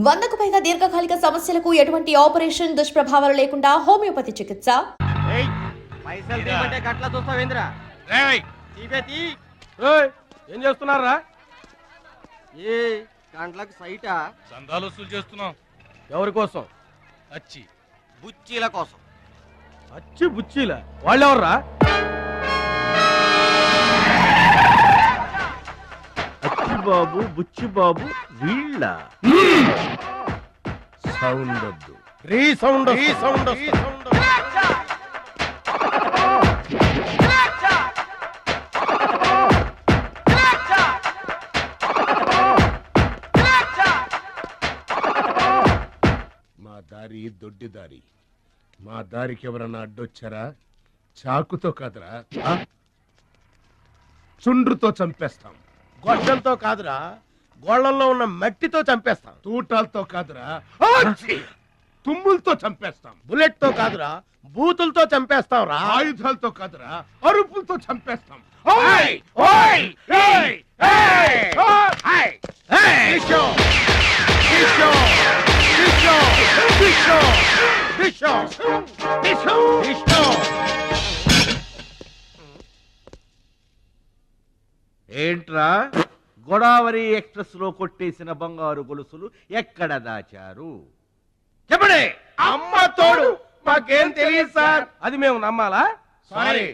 100కు పైగా దీర్ఘకాలిక సమస్యలకు ఎటువంటి ఆపరేషన్ దుష్ప్రభావాలు లేకుండా హోమియోపతి చికిత్స. పైసలు తీయమంటే గట్ల చూస్తావేంద్రా? ఏం చేస్తున్నారా? ఏ గంటలకు సైటా చందాలు వసూలు చేస్తున్నాం. ఎవరి కోసం? అచ్చి బుచ్చీల కోసం. అచ్చి బుచ్చీల వాళ్ళెవర్రా? అచ్చి బాబు బుచ్చి బాబు వీళ్ళ సౌండ్ వద్దు. రీసౌండ్ మా దారి దొడ్డి దారి. మా దారికి ఎవరన్నా అడ్డొచ్చారా? చాకుతో కాదురా, చుండ్రుతో చంపేస్తాం. గొడ్డలతో కాదురా, గోళ్లలో ఉన్న మట్టితో చంపేస్తాం. తూటాలతో కాదురా, తుమ్ములతో చంపేస్తాం. బుల్లెట్ తో కాదురా, బూతులతో చంపేస్తాం రా. ఆయుధాలతో కాదురా, అరుపులతో చంపేస్తాం. ఏంట్రా గోదావరి ఎక్స్ప్రెస్ లో కొట్టేసిన బంగారు గొలుసులు ఎక్కడ దాచారు? చెప్పండి. అమ్మ తోడు మాకేం తెలియదు సార్. అది మేము నమ్మాలా? సారీ,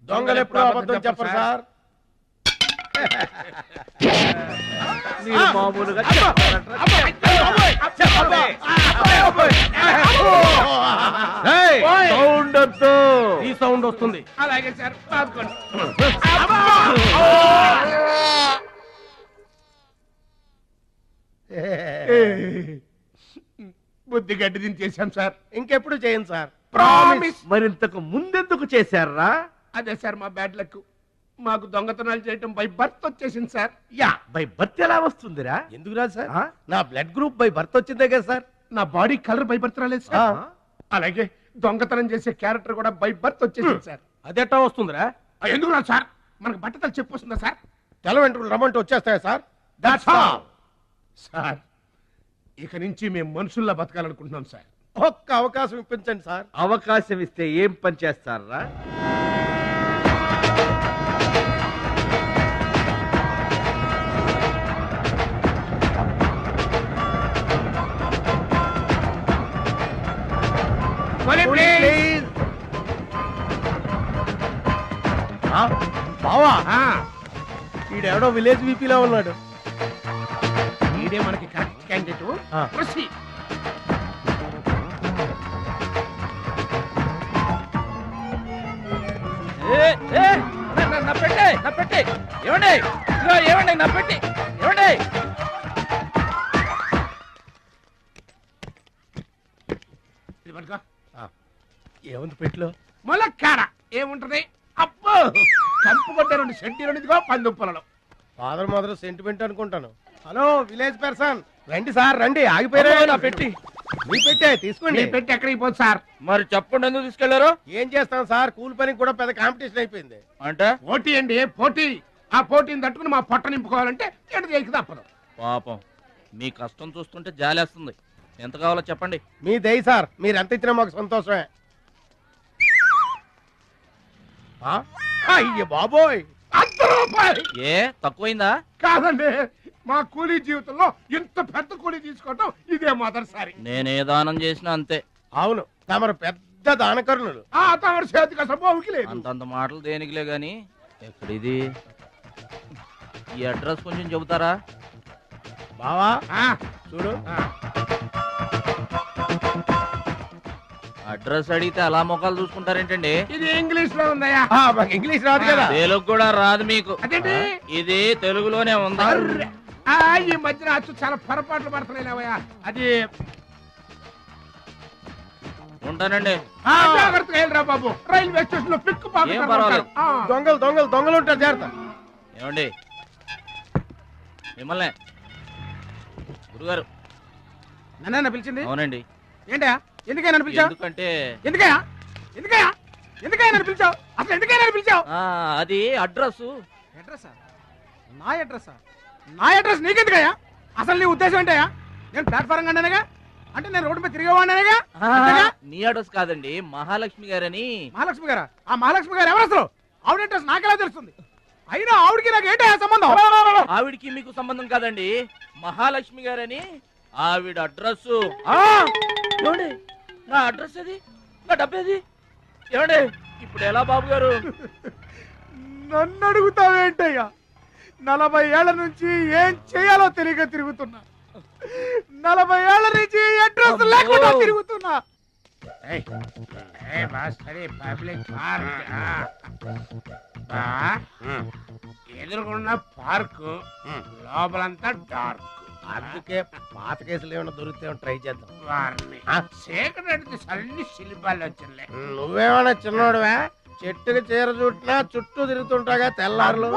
దొంగలు ఎప్పుడు అబద్ధం చెప్పరు సార్. మీరు మామూలుగా చెప్పారంట్రా? ఏయ్, సౌండ్ వద్దు. ఈ సౌండ్ వస్తుంది. అలాగే సార్, రాసుకోండి. బుద్ధి గడ్డి దించేశాం సార్. ఇంకెప్పుడు చేయండి సార్. ప్రామిస్. మరింతకు ముందెందుకు చేశారా? అదే సార్ మా బ్యాడ్ లక్. మాకు దొంగతనాలు చేయటం బై బర్త్ వచ్చేసింది సార్. యా, బై బర్త్ ఎలా వస్తుందిరా? ఎందుకు రాదు సార్? ఆ? నా బ్లడ్ గ్రూప్ బై బర్త్ వచ్చిందే కదా సార్. నా బాడీ కలర్ బై బర్త్ రాలేదు సార్. అలాగే దొంగతనం చేసే క్యారెక్టర్ కూడా బై బర్త్ వచ్చేసింది సార్. అదెట్టా వస్తుందిరా? ఎందుకు రాదు సార్? మనకు బట్టతలు చెప్పు వస్తుందా సార్? తెల్ల వెంట్రుకలు రమ్మంటే వచ్చేస్తాయా సార్? That's all sir. ఇక నుంచి మేము మనుషుల్లా బతకాలనుకుంటున్నాం సార్. ఒక్క అవకాశం ఇప్పించండి సార్. అవకాశం ఇస్తే ఏం పని చేస్తారా? ప్లీజ్. బావా, ఈడెవడో విలేజ్ వీపీలో ఉన్నాడు. ఇదే మనకి కరెక్ట్ క్యాండిడేట్. Proceed. నా పెట్టే ఏమండి, ఏమండి నా పెట్టి ఏమండి. ఇది పట్టుకో. ఏముంది పెట్లో? ములక్కాడ ఏముంటది? అబ్బో, కంపు కొట్టే 2 సెంటీలు ఇదిగో పందుప్పలలో. ఫాదర్ మదర్ సెంటిమెంట్ అనుకుంటాను. హలో విలేజ్ పర్సన్, రండి సార్ రండి. ఆగిపోయారా? నా పెట్టి మీ పెట్టే తీసుకోండి. పెట్టి ఎక్కడికి పోదు సార్? మరి చెప్పండి, ఎందుకు తీసుకెళ్లారు? ఏం చేస్తాం సార్, కూలి పనికి కూడా పెద్ద కాంపిటీషన్ అయిపోయింది. అంటే పోటీ అండి, పోటీ. ఆ పోటీని తట్టుకుని మా పొట్ట నింపుకోవాలంటే ఎటు చేయక తప్పదు. పాపం, మీ కష్టం చూస్తుంటే జాలేస్తుంది. ఎంత కావాలో చెప్పండి. మీ దయ సార్, మీరు ఎంత ఇచ్చినా మాకు సంతోషమే. అయ్య బాబోయ్, ₹100. ఏ తక్కువైందా? కాదండి, మా కూలీ జీవితంలో ఇంత పెద్ద కూలీ తీసుకోవటం ఇదే మొదటిసారి. నేనే దానం చేసినా అంతే. అవును, తమరు పెద్ద దానకరుణులు. ఆ తమరి చేతికి అసలు బావుకి లేదు. అంతంత మాటలు దేనికిలే గాని, ఎక్కడిది? ఈ అడ్రస్ కొంచెం చెబుతారా? బావా ఆ, చూడు, అడ్రస్ అడిగితే అలా మొక్కలు చూసుకుంటారేంటండి? ఇది ఇంగ్లీష్ లో ఉందయ్యా. మాకు ఇంగ్లీష్ రాదు కదా. తెలుగు కూడా రాదు మీకు? అదేంటి? ఇది తెలుగులోనే ఉంది. అర్రె. ఈ మధ్యన అచ్చు చాలా పొరపాట్లు పడుతున్నాయిలేవయ్యా. అది ఉంటానండి. జాగ్రత్తగా వెళ్ళరా బాబు. రైల్వే స్టేషన్ లో పిక్ ఏం పర్వాలేదు. దొంగలు దొంగలు దొంగలు ఉంటారు, జాగ్రత్త. ఏమండి, మిమ్మల్ని గురుగారు. నన్న పిలిచింది? అవునండి. ఏంటయ్యా, ఎందుకైనా పిలిచావు? ఎందుకంటే ఎందుకయ్యా ఎందుకయ్యా ఎందుకైనా పిలిచావు? అసలు ఎందుకైనా పిలిచావు? అది అడ్రస్. అడ్రస్? నా అడ్రస్? నా అడ్రస్ నీకెందుకయ్యా? అసలు నీ ఉద్దేశం ఏంటయ్యా? నేను ప్లాట్ఫారం కండానగా, అంటే నేను రోడ్డు మీద తిరిగేవాడినగా. నీ అడ్రస్ కాదండి, మహాలక్ష్మి గారని. మహాలక్ష్మి గారా? ఆ మహాలక్ష్మి గారు ఎవరు అసలు? ఆవిడ అడ్రస్ నాకెలా తెలుస్తుంది? అయినా ఆవిడకి నాకు ఏంటి సంబంధం? ఆవిడికి మీకు సంబంధం కాదండి, మహాలక్ష్మి గారని ఆవిడ అడ్రస్. ఏమండి నా అడ్రస్ అది, నా డబ్బేది? ఏమండి ఇప్పుడు ఎలా బాబు గారు? నన్ను అడుగుతావేంటయ్యా? 40 ఏళ్ల నుంచి ఏం చేయాలో తెలియక తిరుగుతున్నా. 40 ఏళ్ల నుంచి అడ్రస్ లేకుండా తిరుగుతున్నా. ఎదురుకున్న పార్క్ లోపలంతా డార్క్. అందుకే పాత కేసులు ఏమైనా దొరికితే ట్రై చేద్దాం. వారిని సేకరెడితే అన్ని శిల్పాలు వచ్చింది. నువ్వేమైనా చిన్నోడువా? చెట్టుకి చీర చుట్టినా చుట్టూ తిరుగుతుంటాగా తెల్లారులు.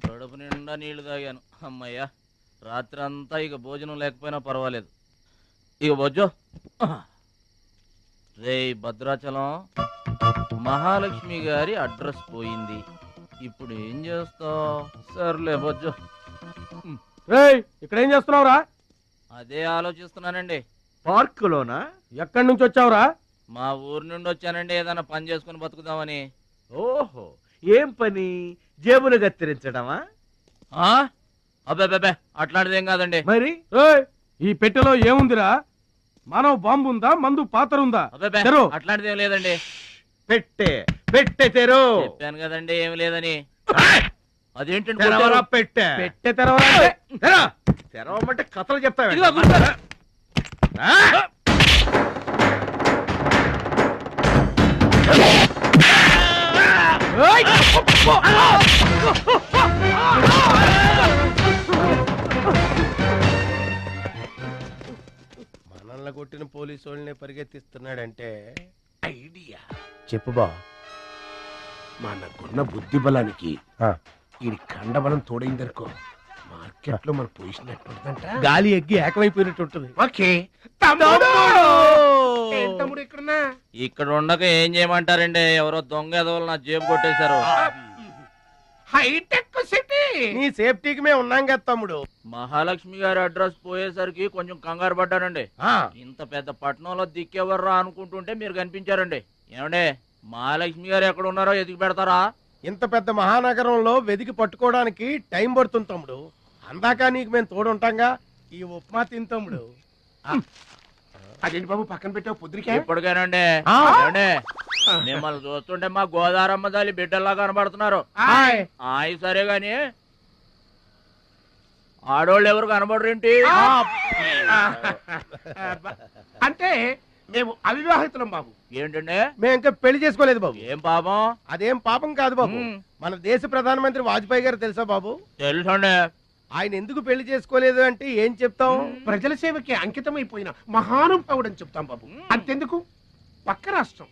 కడుపు నిండా నీళ్లు తాగాను, అమ్మయ్యా. రాత్రి అంతా ఇక భోజనం లేకపోయినా పర్వాలేదు. ఇక బొజ్జో. రే భద్రాచలం, మహాలక్ష్మి గారి అడ్రస్ పోయింది, ఇప్పుడు ఏం చేస్తావు? సర్లే బొజ్జో. ఇక్కడ ఏం చేస్తున్నావురా? అదే ఆలోచిస్తున్నానండి. పార్కులోనా? ఎక్కడి నుంచి వచ్చావురా? మా ఊరు నుండి వచ్చానండి, ఏదైనా పని చేసుకుని బతుకుదామని. ఓహో, ఏం పని? జేబులు కత్తిరించడమా? అబ్బే అట్లాంటిదేం కాదండి. మరి ఈ పెట్టెలో ఏముందిరా? మానవ బాంబు ఉందా? మందు పాత్ర ఉందా? అబ్బే తెరు. అట్లాంటిదేం లేదండి. పెట్టె తెరు. చెప్పాను కదండి ఏమి లేదని. అదేంటండి తెరవరా పెట్టె. పెట్టె తెరవాలంటే తెరవమంటే కథలు చెప్తావా? ఇదిగో గుర్తు. మనల్ని కొట్టిన పోలీసు వాళ్ళని పరిగెత్తిస్తున్నాడంటే ఐడియా చెప్పు బా. మనకున్న బుద్ధి బలానికి ఆ. ఈ కండబలం తోడైందనుకో, మార్కెట్ లో మన పొజిషన్ ఎట్లుంటుందంట. గాలి ఎగ్గి ఏకమైపోయినట్టు ఉంటుంది. ఓకే తమ్ముడు. ఏం తమ్ముడు ఇక్కడున్నా? ఇక్కడ ఉండక ఏం చేయమంటారండి? ఎవరో దొంగ ఎదవలు నా జేబు కొట్టేశారు. హైటెక్ సిటీ. నీ సేఫ్టీకి మేము ఉన్నాం కదా తమ్ముడు. మహాలక్ష్మి గారి అడ్రస్ పోయేసరికి కొంచెం కంగారు పడ్డానండి. ఆ, ఇంత పెద్ద పట్టణంలో దిక్కెవర్రా అనుకుంటుంటే మీరు కనిపించారండి. ఏమండే, మహాలక్ష్మి గారు ఎక్కడ ఉన్నారో ఎదిగి పెడతారా? ఇంత పెద్ద మహానగరంలో వెదికి పట్టుకోవడానికి టైం పడుతుంది తమ్ముడు. అందాక నీకు మేము తోడుంటాంగా. ఈ ఉప్మా తిని తమ్ముడు. అదేంటి బాబు పక్కన పెట్టావు పొద్దురికే? ఇప్పటికేనండి. ఆ. ఏమండే, మిమ్మల్ని చూస్తుంటే మా గోదారమ్మ తల్లి బిడ్డల్లా కనబడుతున్నారు. హాయ్. ఆయి సరే గాని ఆడోళ్ళు ఎవరు కనబడరేంటి? అంటే మేము అవివాహితులం బాబు. ఏంటండి? మేము ఇంకా పెళ్లి చేసుకోలేదు బాబు. ఏం పాపం? అదేం పాపం కాదు బాబు. మన దేశ ప్రధానమంత్రి వాజ్పేయి గారు తెలుసా బాబు? తెలుసండి. ఆయన ఎందుకు పెళ్లి చేసుకోలేదు అంటే ఏం చెప్తాం? ప్రజల సేవకి అంకితమైపోయిన మహానుభావుడని చెప్తాం బాబు. అంతెందుకు, పక్క రాష్ట్రం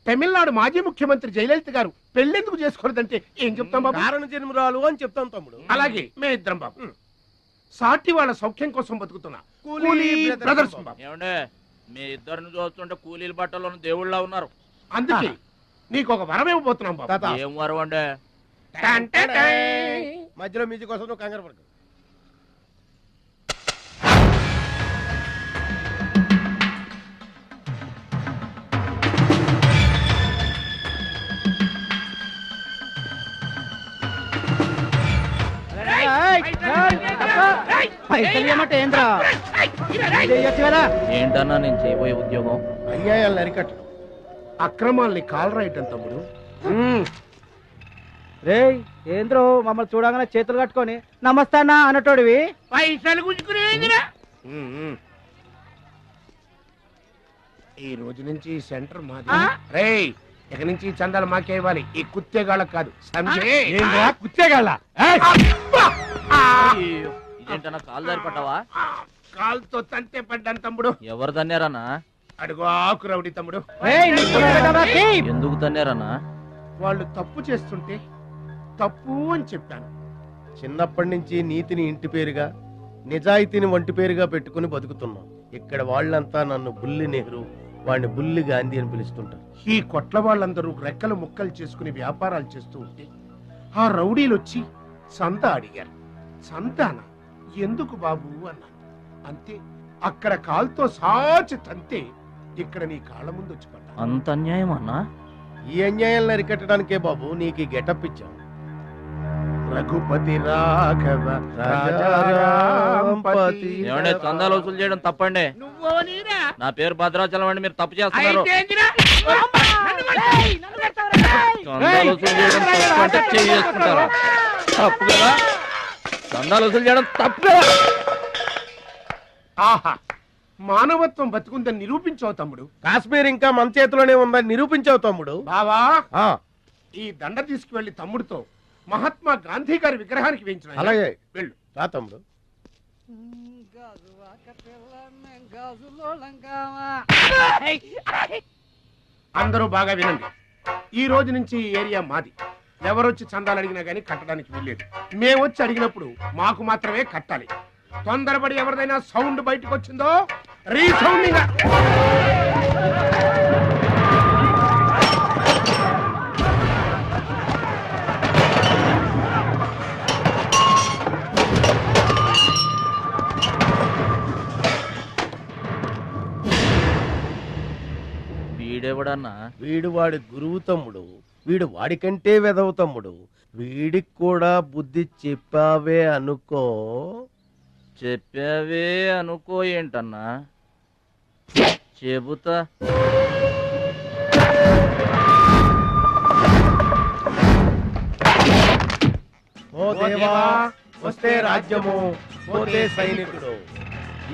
తమిళనాడు మాజీ ముఖ్యమంత్రి జయలలిత గారు పెళ్ళెందుకు చేసుకోలేదంటే ఏం చెప్తాం బాబు? కారణ జన్మరాలు అని చెప్తాం తమ్ముడు. అలాగే మేమిద్దరం బాబు సాటి వాళ్ళ సౌఖ్యం కోసం బతుకుతున్నా కూలీ బ్రదర్స్ బాబు. ఏమండే, మీ ఇద్దరిని చూస్తుంటే కూలీల బట్టలో దేవుళ్ళ ఉన్నారు. అందుకే నీకు ఒక వరం ఇవ్వబోతున్నాం బాబు. తాత, ఏం వరం అండే? టన్ టన్ టన్. మధ్యలో మ్యూజిక్ కోసం నువ్వు కంగారు పడకు. ఏంటన్నా నేను చేయబోయే ఉద్యోగం? అన్యాయాలను అరికట్టడం. అక్రమాల్ని కాలరాయటం తమ్ముడు. రే ఏంద్రో మమ్మల్ని చూడగానే చేతులు కట్టుకొని నమస్తానా అన్నటోడివి. పైసలు గుంజుకునేదిరా. ఈ రోజు నుంచి ఈ సెంటర్ మాది. రేయ్, ఇక నుంచి ఈ చందాలు మాకే ఇవ్వాలి, ఈ కుత్తేగాళ్ళకి కాదు. కుచ్చేగాళ్ళ అయ్యో, ఇదేంటన్నా కాలు దారి పడ్డావా? కాలుతో తంతే పడ్డాను తమ్ముడు. ఎవరు తన్నారన్నా? అడుగు ఆకు రౌడి తమ్ముడు. ఎందుకు తన్నారన్నా? వాళ్ళు తప్పు చేస్తుంటే తప్పు అని చెప్పాను. చిన్నప్పటి నుంచి నీతిని ఇంటి పేరుగా, నిజాయితీని వంటి పేరుగా పెట్టుకుని బతుకుతున్నాం. ఇక్కడ వాళ్ళంతా నన్ను బుల్లి నెహ్రూ, వాడిని బుల్లి గాంధీ అని పిలుస్తుంటారు. ఈ కొట్ల వాళ్ళందరూ రెక్కలు ముక్కలు చేసుకుని వ్యాపారాలు చేస్తూ ఉంటే ఆ రౌడీలు వచ్చి సంత అడిగారు. సంతానా? ఎందుకు బాబు అన్నాను. అంతే, అక్కడ కాల్తో సాచి తంతే ఇక్కడ నీ కాళ్ళ ముందు వచ్చి పడ్డా. అంత అన్యాయం అన్నా? ఈ అన్యాయాలను అరికట్టడానికే బాబు నీకు ఈ గెటప్ ఇచ్చాం. రఘుపతి రాఘవ రాజారాంపతి. ఏమంటే చందాలు వసూలు చేయడం తప్పండి. నా పేరు భద్రాచలం అండి, మీరు తప్పు చేస్తున్నారు. చందాలు వసూలు చేయడం తప్పు అంటే చేసుకుంటారా? తప్పు కదా, చందాలు వసూలు చేయడం తప్పు కదా. ఆహా, మానవత్వం బతుకుందని నిరూపించావు తమ్ముడు. కాశ్మీర్ ఇంకా మన చేతిలోనే ఉందని నిరూపించావు తమ్ముడు. బావా, ఆ, ఈ దండ తీసుకువెళ్లి తమ్ముడితో మహాత్మా గాంధీ గారి విగ్రహానికి వేయించిన. అలాగే వెళ్ళు. రా తమ్ముడు. అందరూ బాగా వినండి. ఈ రోజు నుంచి ఈ ఏరియా మాది. ఎవరొచ్చి చందాలు అడిగినా గానీ కట్టడానికి వీల్లేదు. మేమొచ్చి అడిగినప్పుడు మాకు మాత్రమే కట్టాలి. తొందరపడి ఎవరిదైనా సౌండ్ బయటకు వచ్చిందో రీసౌండింగ్. వీడెవడన్నా? వీడు వాడి గురువు తమ్ముడు. వీడు వాడికంటే వెదవ తమ్ముడు. వీడికి కూడా బుద్ధి చెప్పావే అనుకో. చెప్పావే అనుకో ఏంటన్నా? చెబుతా. ఓ దేవా, వస్తే రాజ్యము, పోతే సైనికుడు.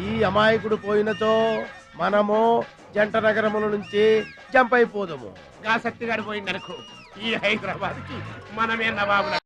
ఈ అమాయకుడు పోయినచో మనము జంట నగరముల నుంచి జంప్ అయిపోదాము. గా సత్తిగాడు పోయిందనుకో, ఈ హైదరాబాద్ కి మనమే నవాబుల.